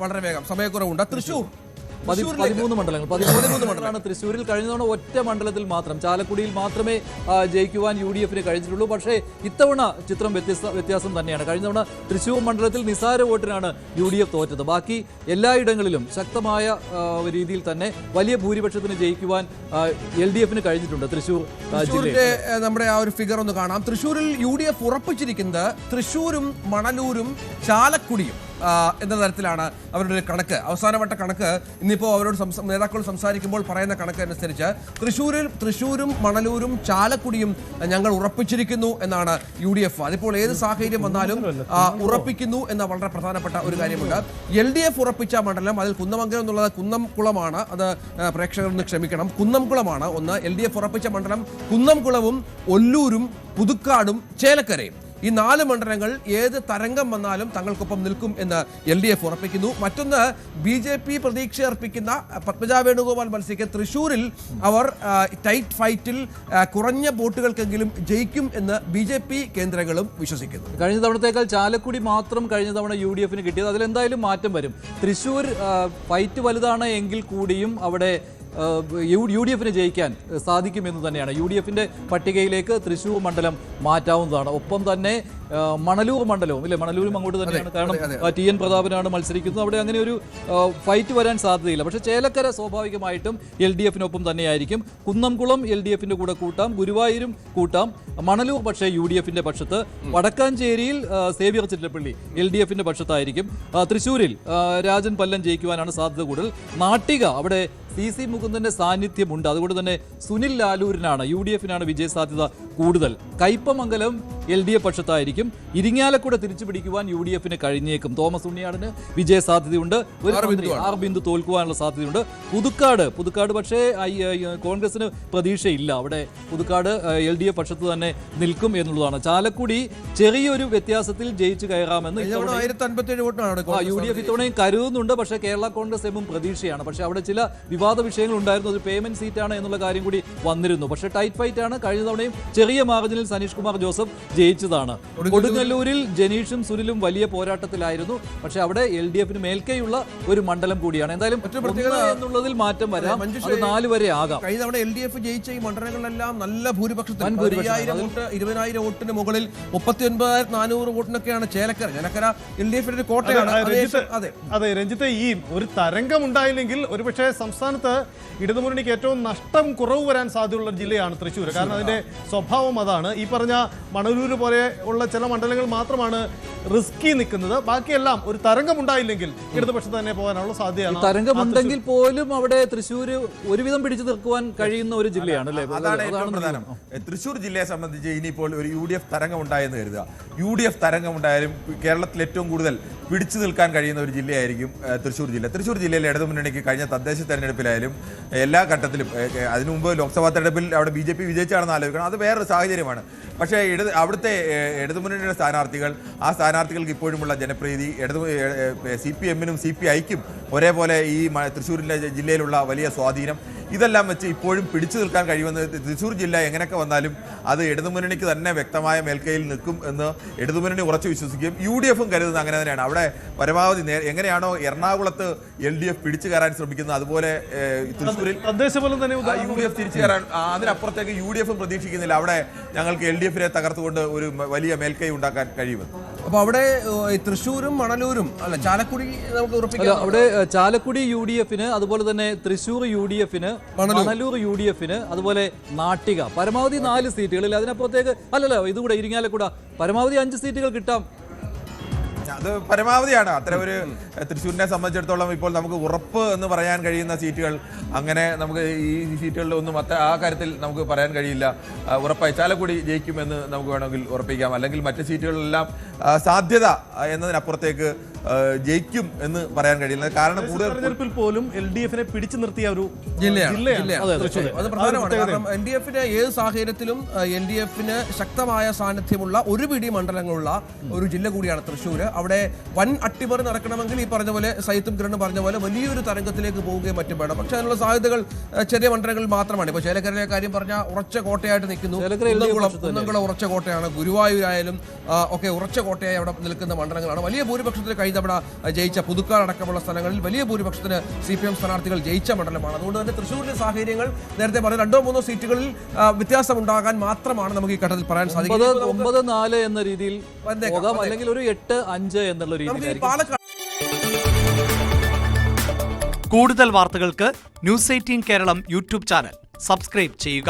വളരെ വേഗം സമയക്കുറവുണ്ട്. തൃശ്ശൂർ 13 മണ്ഡലങ്ങളാണ് തൃശ്ശൂരിൽ. കഴിഞ്ഞ തവണ ഒറ്റ മണ്ഡലത്തിൽ മാത്രം ചാലക്കുടിയിൽ മാത്രമേ ജയിക്കുവാൻ UDFന് കഴിഞ്ഞിട്ടുള്ളൂ. പക്ഷേ ഇത്തവണ ചിത്രം വ്യത്യാസം തന്നെയാണ്. കഴിഞ്ഞ തവണ തൃശ്ശൂർ മണ്ഡലത്തിൽ നിസാര വോട്ടിനാണ് UDF തോറ്റത്. ബാക്കി എല്ലായിടങ്ങളിലും ശക്തമായ രീതിയിൽ തന്നെ വലിയ ഭൂരിപക്ഷത്തിന് ജയിക്കുവാൻ LDFന് കഴിഞ്ഞിട്ടുണ്ട്. തൃശ്ശൂർ ജില്ലയിലെ നമ്മുടെ ആ ഒരു ഫിഗർ ഒന്ന് കാണാം. തൃശ്ശൂരിൽ UDF ഉറപ്പിച്ചിരിക്കുന്നത് തൃശ്ശൂരും മണലൂരും ചാലക്കുടിയും എന്ന തരത്തിലാണ് അവരുടെ ഒരു കണക്ക്. അവസാനവട്ട കണക്ക് ഇന്നിപ്പോൾ അവരോട് നേതാക്കൾ സംസാരിക്കുമ്പോൾ പറയുന്ന കണക്ക് അനുസരിച്ച് തൃശ്ശൂരും മണലൂരും ചാലക്കുടിയും ഞങ്ങൾ ഉറപ്പിച്ചിരിക്കുന്നു എന്നാണ് UDF. അതിപ്പോൾ ഏത് സാഹചര്യം വന്നാലും ഉറപ്പിക്കുന്നു എന്ന വളരെ പ്രധാനപ്പെട്ട ഒരു കാര്യമുണ്ട്. LDF ഉറപ്പിച്ച മണ്ഡലം, അതിൽ കുന്നമംഗലം എന്നുള്ളത് കുന്നംകുളമാണ്. അത് പ്രേക്ഷകരൊന്ന് ക്ഷമിക്കണം, കുന്നംകുളമാണ് ഒന്ന്. LDF ഉറപ്പിച്ച മണ്ഡലം കുന്നംകുളവും ഒല്ലൂരും പുതുക്കാടും ചേലക്കരയും. ഈ 4 മണ്ഡലങ്ങൾ ഏത് തരംഗം വന്നാലും തങ്ങൾക്കൊപ്പം നിൽക്കും എന്ന് LDF ഉറപ്പിക്കുന്നു. മറ്റൊന്ന് BJP പ്രതീക്ഷ അർപ്പിക്കുന്ന പത്മജ വേണുഗോപാൽ മത്സരിക്കുന്ന തൃശ്ശൂരിൽ അവർ ടൈറ്റ് ഫൈറ്റിൽ കുറഞ്ഞ വോട്ടുകൾക്കെങ്കിലും ജയിക്കും എന്ന് BJP കേന്ദ്രങ്ങളും വിശ്വസിക്കുന്നു. കഴിഞ്ഞ തവണത്തേക്കാൾ ചാലക്കുടി മാത്രം കഴിഞ്ഞ തവണ UDFന് കിട്ടിയത്. അതിലെന്തായാലും മാറ്റം വരും. തൃശ്ശൂർ ഫൈറ്റ് വലുതാണ് എങ്കിൽ കൂടിയും അവിടെ UDFന് ജയിക്കാൻ സാധിക്കുമെന്ന് തന്നെയാണ്. UDFന്റെ പട്ടികയിലേക്ക് തൃശ്ശൂർ മണ്ഡലം മാറ്റാവുന്നതാണ്. ഒപ്പം തന്നെ മണലൂർ മണ്ഡലവും ഇല്ലേ, മണലൂരും അങ്ങോട്ട് തന്നെയാണ്. കാരണം TN പ്രതാപനാണ് മത്സരിക്കുന്നത്. അവിടെ അങ്ങനെ ഒരു ഫൈറ്റ് വരാൻ സാധ്യതയില്ല. പക്ഷേ ചേലക്കര സ്വാഭാവികമായിട്ടും LDFനൊപ്പം തന്നെയായിരിക്കും. കുന്നംകുളം LDFന്റെ കൂടെ കൂട്ടാം, ഗുരുവായൂരും കൂട്ടാം. മണലൂർ പക്ഷേ UDFന്റെ പക്ഷത്ത്. വടക്കാഞ്ചേരിയിൽ സേവ്യർ ചിറ്റലപ്പള്ളി LDFന്റെ പക്ഷത്തായിരിക്കും. തൃശ്ശൂരിൽ രാജൻ പല്ലൻ ജയിക്കുവാനാണ് സാധ്യത കൂടുതൽ. നാട്ടിക അവിടെ CC മുകുന്ദന്റെ സാന്നിധ്യമുണ്ട്. അതുകൊണ്ട് തന്നെ സുനിൽ ലാലൂരിനാണ്, UDFനാണ് വിജയസാധ്യത കൂടുതൽ. കയ്പമംഗലം LDF പക്ഷത്തായിരിക്കും. ഇരിങ്ങാലക്കുട തിരിച്ചു പിടിക്കുവാൻ UDFന് കഴിഞ്ഞേക്കും. തോമസ് ഉണ്ണിയാടിന് വിജയസാധ്യതയുണ്ട്. ആർ ബിന്ദു തോൽക്കുവാനുള്ള സാധ്യതയുണ്ട്. പുതുക്കാട് പക്ഷേ കോൺഗ്രസിന് പ്രതീക്ഷയില്ല. അവിടെ പുതുക്കാട് LDF പക്ഷത്ത് തന്നെ നിൽക്കും എന്നുള്ളതാണ്. ചാലക്കുടി ചെറിയൊരു വ്യത്യാസത്തിൽ ജയിച്ചു കയറാമെന്ന് UDF ഇത്തവണയും കരുതുന്നുണ്ട്. പക്ഷേ കേരള കോൺഗ്രസ് എമ്മും പ്രതീക്ഷയാണ്. പക്ഷേ അവിടെ ചില വിവാദ വിഷയങ്ങൾ ഉണ്ടായിരുന്നു. അത് പേയ്മെന്റ് സീറ്റാണ് എന്നുള്ള കാര്യം കൂടി വന്നിരുന്നു. പക്ഷേ ടൈറ്റ് ഫൈറ്റ് ആണ്. കഴിഞ്ഞ തവണയും ചെറിയ മാർജിനിൽ സനീഷ് കുമാർ ജോസഫ് ജയിച്ചതാണ്. കൊടുങ്ങല്ലൂരിൽ ജനീഷും സുനിലും വലിയ പോരാട്ടത്തിലായിരുന്നു. പക്ഷെ അവിടെ LDFന് മേൽക്കൈയുള്ള ഒരു മണ്ഡലം കൂടിയാണ്. എന്തായാലും എന്നുള്ളതിൽ മാറ്റം വരാം. അത് 4 വരെ ആകാം. കഴിഞ്ഞ തവണ LDF ജയിച്ച ഈ മണ്ഡലങ്ങളിലെല്ലാം നല്ല ഭൂരിപക്ഷത്തിൽ 20,000 വോട്ടിന് മുകളിൽ 39,400 വോട്ടിനൊക്കെയാണ് ചേലക്കര LDFന്റെ ഒരു കോട്ടയാണ്. അതെ രഞ്ജിത്തെ, ഈ ഒരു തരംഗം ഉണ്ടായില്ലെങ്കിൽ ഒരുപക്ഷെ സംസ്ഥാനത്ത് ഇടതുമുന്നണിക്ക് ഏറ്റവും നഷ്ടം കുറവ് വരാൻ സാധ്യതയുള്ള ജില്ലയാണ് തൃശ്ശൂർ. കാരണം അതിന്റെ സ്വഭാവം അതാണ്. ഈ പറഞ്ഞ മണലൂർ പോലെ ഉള്ള ചില മണ്ഡലങ്ങൾ മാത്രമാണ് റിസ്കി നിൽക്കുന്നത്. ബാക്കിയെല്ലാം ഒരു തരംഗം ഉണ്ടായില്ലെങ്കിൽ ഇടതുപക്ഷത്ത് തന്നെ പോകാനുള്ള സാധ്യതയാണ്. തരംഗമുണ്ടെങ്കിൽ പോലും അവിടെ തൃശ്ശൂർ ഒരുവിധം പിടിച്ചു നിൽക്കുവാൻ കഴിയുന്ന ഒരു ജില്ലയാണ് അല്ലേ? തൃശ്ശൂർ ജില്ലയെ സംബന്ധിച്ച് ഇനിയിപ്പോൾ ഒരു UDF തരംഗം ഉണ്ടായെന്ന് കരുതുക. UDF തരംഗം ഉണ്ടായാലും കേരളത്തിൽ ഏറ്റവും കൂടുതൽ പിടിച്ചു നിൽക്കാൻ കഴിയുന്ന ഒരു ജില്ലയായിരിക്കും തൃശ്ശൂർ ജില്ല. തൃശ്ശൂർ ജില്ലയിലെ ഇടതുമുന്നണിക്ക് കഴിഞ്ഞ തദ്ദേശ തെരഞ്ഞെടുപ്പിലായാലും എല്ലാ ഘട്ടത്തിലും, അതിനു മുമ്പ് ലോക്സഭാ തെരഞ്ഞെടുപ്പിൽ അവിടെ BJP വിജയിച്ചാണെന്ന് ആലോചിക്കണം, അത് വേറൊരു സാഹചര്യമാണ്. പക്ഷേ അവിടുത്തെ ഇടതുമുന്നണിയുടെ ആ സ്ഥാനാർത്ഥികൾക്ക് ഇപ്പോഴുമുള്ള ജനപ്രീതി CPMനും CPIക്കും ഒരേപോലെ ഈ തൃശ്ശൂരിലെ ജില്ലയിലുള്ള വലിയ സ്വാധീനം, ഇതെല്ലാം വെച്ച് ഇപ്പോഴും പിടിച്ചു നിൽക്കാൻ കഴിയുമെന്ന് തൃശ്ശൂർ ജില്ല എങ്ങനെയൊക്കെ വന്നാലും അത് ഇടതുമുന്നണിക്ക് തന്നെ വ്യക്തമായ മേൽക്കൈയിൽ നിൽക്കും എന്ന് ഇടതുമുന്നണി ഉറച്ചു വിശ്വസിക്കുകയും UDFും കരുതുന്നത് അങ്ങനെ തന്നെയാണ്. അവിടെ പരമാവധി എങ്ങനെയാണോ എറണാകുളത്ത് LDF പിടിച്ചു കയറാൻ ശ്രമിക്കുന്നത്, അതുപോലെ തൃശ്ശൂരിൽ UDF തിരിച്ചു കയറാൻ അതിനപ്പുറത്തേക്ക് UDFും പ്രതീക്ഷിക്കുന്നില്ല. അവിടെ ഞങ്ങൾക്ക് LDFനെ തകർത്തുകൊണ്ട് ഒരു വലിയ മേൽക്കൈ ഉണ്ടാക്കാൻ കഴിയുമെന്ന്. അപ്പൊ അവിടെ തൃശ്ശൂരും മണലൂരും അല്ല ചാലക്കുടി നമുക്ക് ഉറപ്പിക്കാം. അവിടെ ചാലക്കുടി UDFന്, അതുപോലെ തന്നെ തൃശ്ശൂർ UDFന്, മണലൂർ UDFന്, അതുപോലെ നാട്ടിക പരമാവധി 4 സീറ്റുകളിൽ. അതിനപ്പുറത്തേക്ക് അല്ലല്ലോ, ഇതുകൂടെ ഇരിങ്ങാലക്കുട പരമാവധി 5 സീറ്റുകൾ കിട്ടാം. അത് പരമാവധിയാണ്. അത്ര ഒരു തൃശ്ശൂരിനെ സംബന്ധിച്ചിടത്തോളം ഇപ്പോൾ നമുക്ക് ഉറപ്പ് എന്ന് പറയാൻ കഴിയുന്ന സീറ്റുകൾ അങ്ങനെ നമുക്ക് ഈ സീറ്റുകളിൽ ഒന്നും ആ കാര്യത്തിൽ നമുക്ക് പറയാൻ കഴിയില്ല. ഉറപ്പായി ചാലക്കുടി ജയിക്കുമെന്ന് നമുക്ക് വേണമെങ്കിൽ ഉറപ്പിക്കാം. അല്ലെങ്കിൽ മറ്റ് സീറ്റുകളിലെല്ലാം സാധ്യത എന്നതിനപ്പുറത്തേക്ക് ജയിക്കും എന്ന് പറയാൻ കഴിയില്ല. കാരണം തെരഞ്ഞെടുപ്പിൽ പോലും LDFനെ പിടിച്ചു നിർത്തിയ ഒരു ജില്ലയാണ്. അത് പ്രധാനമാണ്. കാരണം LDFന് ഏത് സാഹചര്യത്തിലും LDFന് ശക്തമായ സാന്നിധ്യമുള്ള ഒരു പിടി മണ്ഡലങ്ങളുള്ള ഒരു ജില്ല കൂടിയാണ് തൃശ്ശൂർ. അവിടെ വൻ അട്ടിമറി നടക്കണമെങ്കിൽ ഈ പറഞ്ഞ പോലെ സൈത്തും കിരണും പറഞ്ഞ പോലെ വലിയൊരു തരംഗത്തിലേക്ക് പോവുകയും മറ്റും വേണം. പക്ഷെ അതിനുള്ള സാധ്യതകൾ ചെറിയ മണ്ഡലങ്ങളിൽ മാത്രമാണ്. ഇപ്പോൾ ചേലക്കരയിലെ കാര്യം പറഞ്ഞാൽ ഉറച്ച കോട്ടയായിട്ട് നിൽക്കുന്നു. കുന്നംകുളം ഉറച്ച കോട്ടയാണ്. ഗുരുവായൂരായാലും ഒക്കെ ഉറച്ച കോട്ടയായി അവിടെ നിൽക്കുന്ന മണ്ഡലങ്ങളാണ്. വലിയ ഭൂരിപക്ഷത്തിൽ കഴിഞ്ഞ തവണ ജയിച്ച പുതുക്കാട് അടക്കമുള്ള സ്ഥലങ്ങളിൽ വലിയ ഭൂരിപക്ഷത്തിന് CPM സ്ഥാനാർത്ഥികൾ ജയിച്ച മണ്ഡലമാണ്. അതുകൊണ്ട് തന്നെ തൃശ്ശൂരിലെ സാഹചര്യങ്ങൾ നേരത്തെ പറഞ്ഞ 2-3 സീറ്റുകളിൽ വ്യത്യാസമുണ്ടാകാൻ മാത്രമാണ് നമുക്ക് ഈ ഘട്ടത്തിൽ പറയാൻ സാധിക്കും. 9-4 എന്ന രീതിയിൽ പോകാം, അല്ലെങ്കിൽ ഒരു 8-5 എന്നുള്ള രീതിയിൽ. കൂടുതൽ വാർത്തകൾക്ക് news 18 Keralam YouTube channel subscribe ചെയ്യുക.